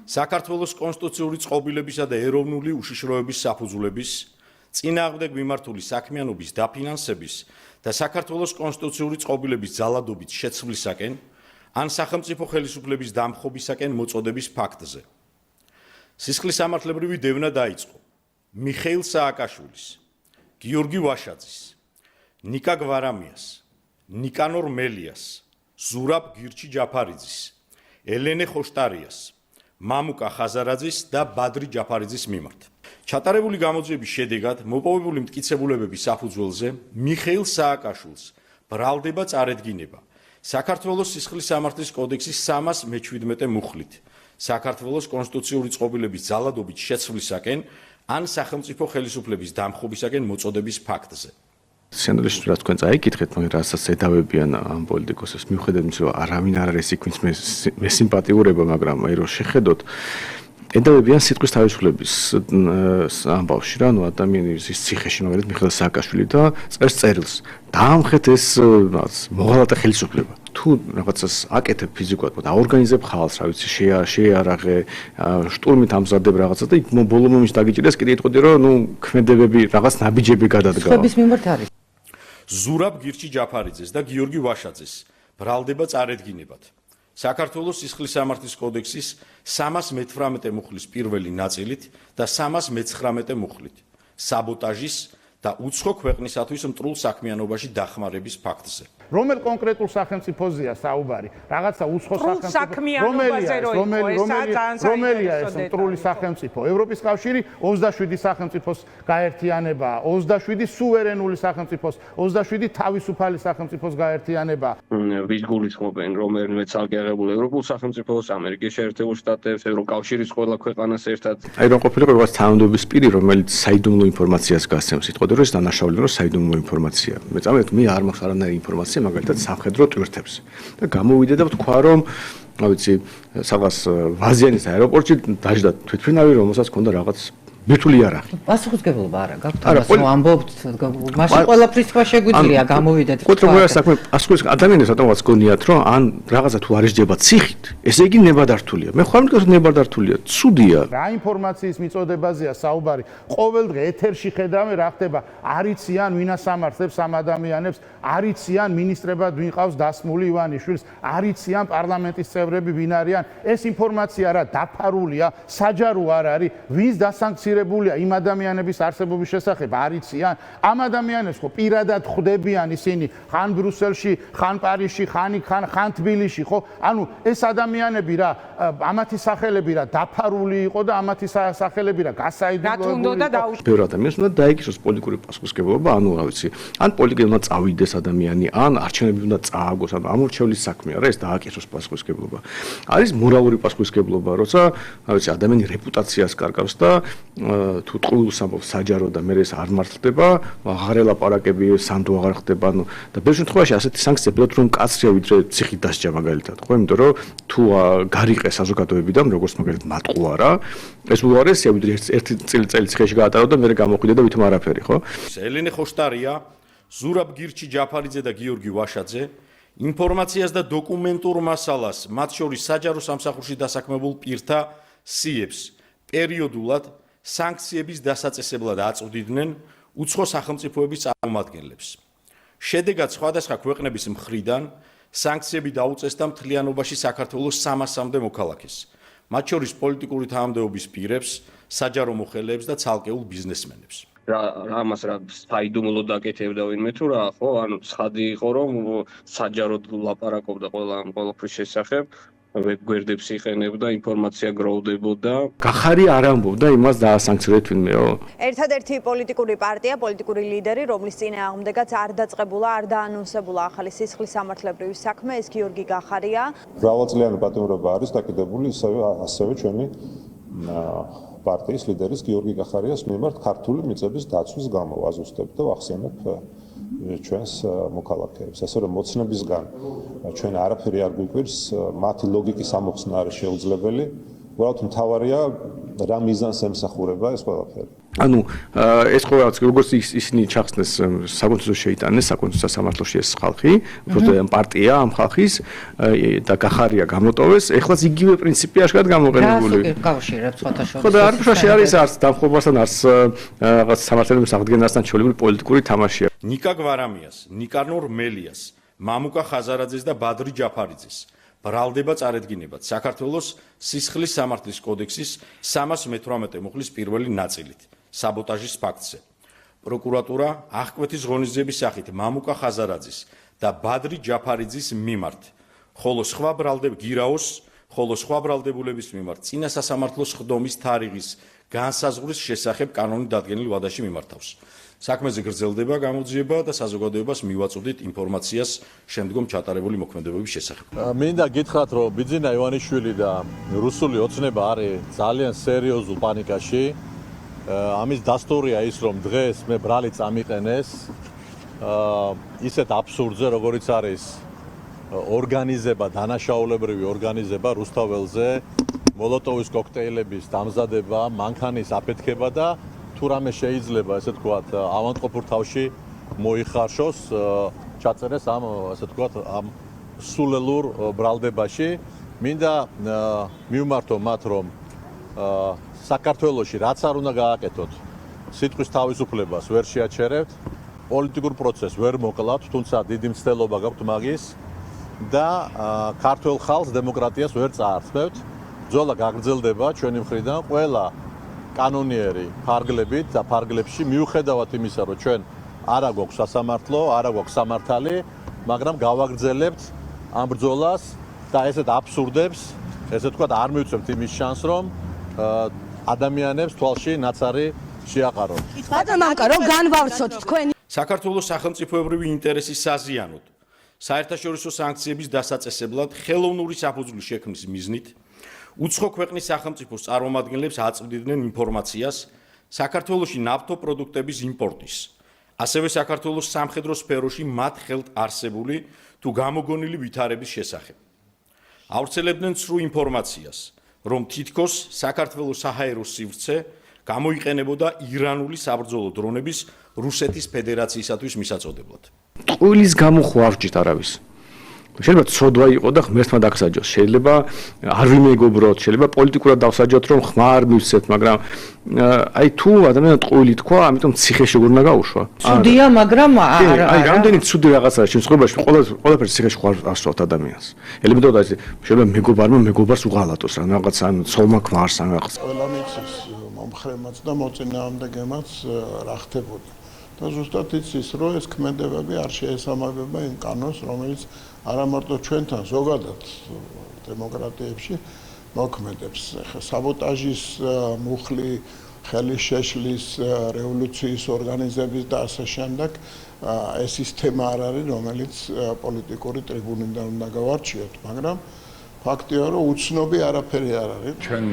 საქართველოს კონსტიტუციური წყობილებისა და ეროვნული უშიშროების საფუძვლების, წინააღმდეგ მიმართული საქმიანობის დაფინანსების და საქართველოს კონსტიტუციური წყობილების ძალადობით შეცვლისაკენ ან სახელმწიფო ხელისუფლების დამხობისაკენ მოწოდების ფაქტზე. სისხლისამართლებრივი დევნა დაიწყო მიხეილ სააკაშვილის, გიორგი ვაშაძის, ნიკა გვარამიას, ნიკანორ მელიას, ზურაბ გირჩი ჯაფარიძის, ელენე ხოშტარიას, მამუკა ხაზარაძის და ბადრი ჯაფარიძის მიმართ. ჩატარებული გამოძიების შედეგად მოპოვებული მტკიცებულებების საფუძველზე მიხეილ სააკაშვილს ბრალდება წარედგინება საქართველოს სისხლისამართლის კოდექსის 317 მუხლით, საქართველოს კონსტიტუციური წყობილების ძალადობით შეცვლისაკენ ან სახელმწიფო ხელისუფლების დამხობისაკენ მოწოდების ფაქტზე. სენდრიშ რა თქვენ წაიკითხეთ, მაგრამ რასაც ედავებიან ამ პოლიტიკოსებს, მიუხედავად იმისა, რომ არავინ არ არის იქ, ვინც მე სიმპათიურება, მაგრამ აი რომ შეხედოთ, ედავებიან სიტყვის თავისუფლების ამბავში რა, ადამიანის ციხეში მაგალითად მიხეილ სააკაშვილი და წერს წერილს. დაამხეთ ეს მოღალატე ხელისუფლება. თუ რაღაცას აკეთებ ფიზიკურად, აორგანიზებ ხალხს, რა ვიცი, შეარაღე, შტურმით ამზადებ რაღაცას და იქ ბოლო მომენტში დაგიჭირეს, კიდე იტყოდი, რომ ქმედებები, რაღაც ნაბიჯები გადადგა. სხვების მიმართ არის. ზურაბ გირჩი ჯაფარიძეს და გიორგი ვაშაძეს ბრალდება წარედგინებად. საქართველოს სისხლისამართლის კოდექსის 318 მუხლის პირველი ნაწილით და 319 მუხლით საბოტაჟის და უცხო ქვეყნისათვის მტრულ საქმიანობაში დახმარების ფაქტზე. რომელ კონკრეტულ სახელმწიფოზეა საუბარი? რაღაცა უცხო სახელმწიფო. რომელია ეს მტრული სახელმწიფო? ევროპის კავშირი 27 სახელმწიფოს გაერთიანებაა, 27 სუვერენული სახელმწიფოს, 27 თავისუფალი სახელმწიფოს გაერთიანება. ვის გულისხმობენ რომელიმე ცალკე აღებულ ევროპულ სახელმწიფოს, ამერიკის შეერთებულ შტატებს, ევროკავშირის ყველა ქვეყანას ერთად. აი რომ ყოფილიყო რაღაც თანამდებობის პირი, რომელიც საიდუმლო ინფორმაციას გასცემს, იტყოდი რომ ეს დანაშაული რომ საიდუმლო ინფორმაცია. მე წამეთ მე არ მაქვს არანაირი ინფორმაცია მაგალითად სამხედრო ტვირთებს და გამოვიდა და ვთქვა რომ რა ვიცი რაღაც ვაზიანის აეროპორტში დაждდა თვითმფრინავი რომელსაც ჰქონდა რაღაც ბირთვული იარაღი. პასუხისგებლობა არა გაქვთ ამას რომ ამბობთ მაშინ ყველაფრის თქვა შეგვიძლია გამოვიდეთ. კუთხე რა საქმე პასუხის ადამიანებს რატომაც გონიათ რომ ან რაღაცა თუ არის ჯება ციხით ესე იგი ნებადართულია. მე ხარ მდგას ნებადართულია. ცუდია. რა ინფორმაციის მიწოდებაზეა საუბარი? ყოველდღე ეთერში ხედავენ რა ხდება. არიციან ვინას ამართებს ამ ადამიანებს, არიციან მინისტრებად ვინ ყავს დასმული ივანიშვილს, არიციან პარლამენტის წევრები ვინ არიან. ეს ინფორმაცია რა დაფარულია, საჯარო არ არის, ვინც დასანქცირებულია იმ ადამიანების არსებობის შესახებ არიციან. ამ ადამიანებს ხო პირადად ხვდებიან ისინი ხან ბრუსელში, ხან პარიზში, ხან თბილისში, ხო? ანუ ეს ადამიანები რა ამათი სახელები რა დაფარული იყო და ამათი სახელები რა გასაიდუმლოებული იყო. ბევრ ადამიანს უნდა დაიგისოს პოლიტიკური პასუხისმგებლობა, ანუ რა ვიცი, ან პოლიტიკა უნდა წავიდეს ადამიანი, ან არჩევნები უნდა წააგოს, ანუ ამორჩევლის საქმეა რა ეს დააკისოს პასუხისმგებლობა. არის მორალური პასუხისმგებლობა, როცა რა ვიცი, ადამიანი რეპუტაციას კარგავს და თუ ტყუილს ამბობს საჯარო და მე ეს არ მართლდება, აღარ ელაპარაკები, სანდო აღარ ხდება, ანუ და ბევრ შემთხვევაში ასეთი სანქციები ვთქვათ რომ კაცრია ვიდრე ციხით დასჯა მაგალითად, ხო? იმიტომ რომ თუ გარიყე საზოგადოებიდან როგორც მაგალითად მატყუარა, ეს უარესია ვიდრე ერთი წელი ციხეში გაატარო და მე გამოხვიდე და ვითომ არაფერი, ხო? ელენე ხოშტარია, ზურაბ გირჩი ჯაფარიძე და გიორგი ვაშაძე ინფორმაციას და დოკუმენტურ მასალას, მათ შორის საჯარო სამსახურში დასაქმებულ პირთა სიებს პერიოდულად სანქციების დასაწესებლად აწვდიდნენ უცხო სახელმწიფოების წარმომადგენლებს. შედეგად სხვადასხვა ქვეყნების მხრიდან სანქციები დაუწესდა მთლიანობაში საქართველოს 300-მდე მოქალაქეს, მათ შორის პოლიტიკური თანამდებობის პირებს, საჯარო მოხელეებს და ცალკეულ ბიზნესმენებს. ამას რა საიდუმლო დაკეთებდა ვინმე თუ რა ხო ანუ ცხადი იყო რომ საჯაროდ ლაპარაკობდა ყველაფრის შესახებ ვებგვერდებს იყენებდა ინფორმაცია გროვდებოდა გახარი არ ამბობდა იმას დაასანქცირეთ ვინმეო ერთადერთი პოლიტიკური პარტია პოლიტიკური ლიდერი რომლის წინააღმდეგაც არ დაწყებულა არ დაანონსებულა ახალი სისხლისამართლებრივი საქმე ეს გიორგი გახარია მრავალწლიანი პატიმრობა არის დაკიდებული ასევე ჩვენი პარტიის ლიდერის გიორგი გახარიას მიმართ ქართული მიწების დაცვის გამო ვაზუსტებ და ვახსენებ ჩვენს მოქალაქეებს. ასე რომ მოცნებისგან ჩვენ არაფერი არ გვიკვირს, მათი ლოგიკის ამოხსნა არის შეუძლებელი. უბრალოდ მთავარია რა მიზანს ემსახურება ეს ყველაფერი. ანუ ეს ყოველთვის როგორც ისინი ჩახსნეს საკონსტიტუციო შეიტანეს საკონსტიტუციო სამართლოში ეს ხალხი, უბრალოდ ამ პარტია ამ ხალხის და გახარია გამოტოვეს, ეხლაც იგივე პრინციპი აშკარად გამოყენებული. რა გავშერებ სხვათა შორის. ხო და არ ფშაში არის არც დამხობასთან არც რაღაც სამართლებრივ აღდგენასთან ჩვეულებრივი პოლიტიკური თამაშია. ნიკა გვარამიას, ნიკანორ მელიას, მამუკა ხაზარაძეს და ბადრი ჯაფარიძეს ბრალდება წარედგინებად საქართველოს სისხლის სამართლის კოდექსის 318 მუხლის პირველი ნაწილით საბოტაჟის ფაქტზე. პროკურატურა აღკვეთის ღონისძიების სახით მამუკა ხაზარაძის და ბადრი ჯაფარიძის მიმართ, ხოლო სხვა ბრალდებულების მიმართ წინა სასამართლოს ხდომის თარიღის განსაზღვრის შესახებ კანონით დადგენილ ვადაში მიმართავს. საქმეზე გრძელდება გამოძიება და საზოგადოებას მივაწვდით ინფორმაციას შემდგომ ჩატარებული მოქმედებების შესახებ. მინდა გითხრათ, რომ ბიძინა ივანიშვილი და რუსული ოცნება არის ძალიან სერიოზულ პანიკაში. ამის დასტურია ის, რომ დღეს მე ბრალი წამიყენეს ისეთ აბსურდზე, როგორიც არის ორგანიზება, დანაშაულებრივი ორგანიზება რუსთაველზე, მოლოტოვის კოქტეილების დამზადება, მანქანის აფეთქება და თუ რამე შეიძლება, ესე ვთქვათ, ავადმყოფურ თავში მოიხარშოს, ჩაწერეს ამ, ესე ვთქვათ, ამ სულელურ ბრალდებაში. მინდა მივმართო მათ, რომ საქართველოში რაც არ უნდა გააკეთოთ, სიტყვის თავისუფლებას ვერ შეაჩერებთ, პოლიტიკურ პროცესს ვერ მოკლავთ, თუმცა დიდი მცდელობა გაქვთ მაგის და ქართულ ხალხს დემოკრატიას ვერ წაართმევთ. ბრძოლა გაგრძელდება ჩვენი მხრიდან ყველა კანონიერი ფარგლებით და ფარგლებში მიუხედავად იმისა, რომ ჩვენ არა გვაქვს სასამართლო, არა გვაქვს სამართალი, მაგრამ გავაგრძელებთ ამ ბრძოლას და ესეთ აბსურდებს, ესე ვთქვათ, არ მივცემთ იმის შანსს, რომ ადამიანებს თვალში ნაცარი შეაყარონ. ბატონო, რომ განვავსოთ თქვენი საქართველოს სახელმწიფოებრივი ინტერესის საზიანოდ საერთაშორისო სანქციების დასაწესებლად ხელოვნური საფუძვლის შექმნის მიზნით უცხო ქვეყნის სახელმწიფოს წარმომადგენლებს აწვდიდნენ ინფორმაციას საქართველოში ნავთობპროდუქტების იმპორტის, ასევე საქართველოს სამხედრო სფეროში მათ ხელთ არსებული თუ გამოგონილი ვითარების შესახებ. ავრცელებდნენ ცრუ ინფორმაციას, რომ თითქოს საქართველოს საჰაერო სივრცე გამოიყენებოდა ირანული საბრძოლო დრონების რუსეთის ფედერაციისათვის მისაწოდებლად. ტყუილის გამოხვა არ ვჭირთ არავის. შეიძლება ცოდვა იყო და ღმერთმა დაგსაჯოს. შეიძლება არ ვიმეგობროთ, შეიძლება პოლიტიკურად დავსაჯოთ, რომ ხმა არ მივცეთ, მაგრამ აი თუ ადამიანი ტყუილი თქვა, ამიტომ ციხეში გურნა გაუშვა. ცუდია, მაგრამ არა. აი რამდენი ცუდი რაღაცაა შემთხვევაში, ყველაფერს ციხეში ხარ ასვათ ადამიანს. ელემენტარულად აი შეიძლება მეგობარმა მეგობარს უღალატოს რა, რაღაც ან ცოლმა ქმარს ან რაღაც. ყველა მიცის მომხრემაც და მოწინააღმდეგემაც რა ხდებოდა. და ზუსტად იცის, რომ ეს ქმედებები არ შეესაბამება იმ კანონს, რომელიც არა მარტო ჩვენთან, ზოგადად დემოკრატიებში მოქმედებს. საბოტაჟის მუხლი, ხელის შეშლის, რევოლუციის ორგანიზების და ასე შემდეგ ეს ის თემა არ არის, რომელიც პოლიტიკური ტრიბუნიდან უნდა გავარჩიოთ, მაგრამ ფაქტია, რომ უცნობი არაფერი არ არის. ჩვენ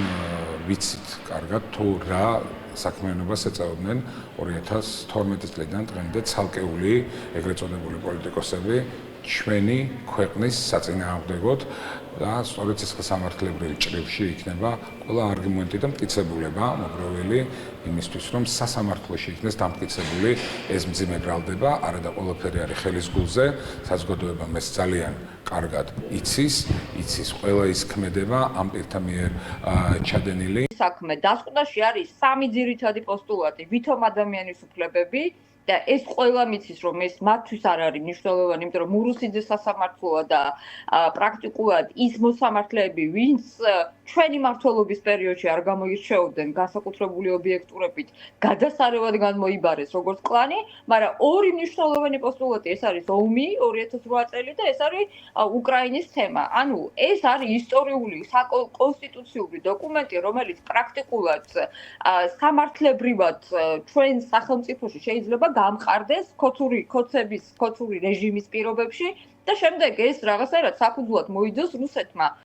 ვიცით კარგად თუ რა საქმიანობას ეწეოდნენ 2012 წლიდან დღემდე ცალკეული ეგრეთ წოდებული პოლიტიკოსები ჩვენი ქვეყნის საწინააღმდეგოდ და სწორედ სამართლებრივ ჭრილში იქნება ყველა არგუმენტი და მტკიცებულება მოგროვილი იმისთვის, რომ სასამართლოში იქნეს დამტკიცებული ეს მძიმე ბრალდება, არა და ყველაფერი არის ხელის გულზე, საზოგადოება მას ძალიან კარგად იცის ყველა ის ქმედება ამ პირთა მიერ ჩადენილი. საქმე დასკვნაში არის სამი ძირითადი პოსტულატი, ვითომ ადამიანის უფლებები და ეს ყველა მიცის, რომ ეს მათთვის არ არის მნიშვნელოვანი, იმიტომ რომ მურუსიძე სასამართლოა და პრაქტიკულად ის მოსამართლეები, ვინც ჩვენი მმართველობის პერიოდში არ გამოირჩეოდნენ განსაკუთრებული ობიექტურობით, გადასარევად განმოიბარეს როგორც კლანი, მაგრამ ორი მნიშვნელოვანი პოსტულატი, ეს არის ომი 2008 წელი და ეს არის უკრაინის თემა. ანუ ეს არის ისტორიული, საკონსტიტუციური დოკუმენტი, რომელიც პრაქტიკულად სამართლებრივად ჩვენ სახელმწიფოში შეიძლება გამყარდეს ქოცების რეჟიმის პირობებში და შემდეგ ეს რაღაცნაირად საფუძვლად მოიძოს რუსეთმა